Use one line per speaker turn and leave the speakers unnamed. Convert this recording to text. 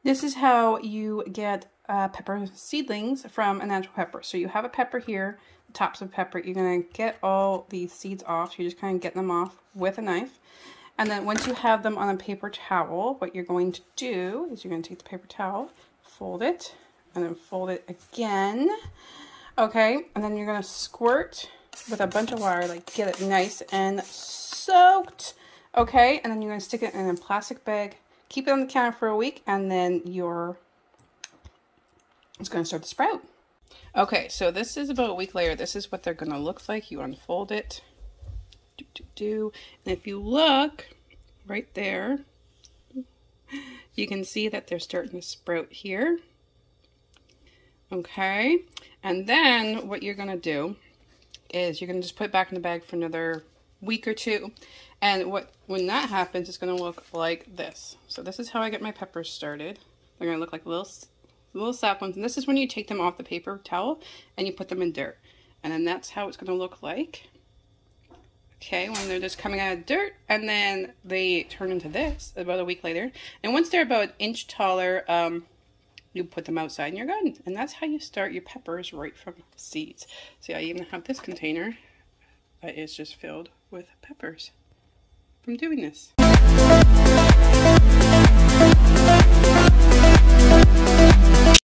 This is how you get pepper seedlings from a natural pepper. So you have a pepper here, the tops of pepper. You're going to get all these seeds off. You just kind of get them off with a knife. And then once you have them on a paper towel, what you're going to do is you're going to take the paper towel, fold it, and then fold it again. Okay, and then you're going to squirt with a bunch of water, like get it nice and soaked. Okay, and then you're going to stick it in a plastic bag. Keep it on the counter for a week, and then it's going to start to sprout. Okay, so this is about a week later. This is what they're going to look like. You unfold it. And if you look right there, you can see that they're starting to sprout here. Okay, and then what you're going to do is you're going to just put it back in the bag for another week or two. And when that happens, it's going to look like this. So this is how I get my peppers started. They're going to look like little saplings. And this is when you take them off the paper towel and you put them in dirt. And then that's how it's going to look like. Okay, when they're just coming out of dirt, and then they turn into this about a week later. And once they're about an inch taller, you put them outside in your garden. And that's how you start your peppers right from seeds. See, I even have this container that is just filled with peppers from doing this.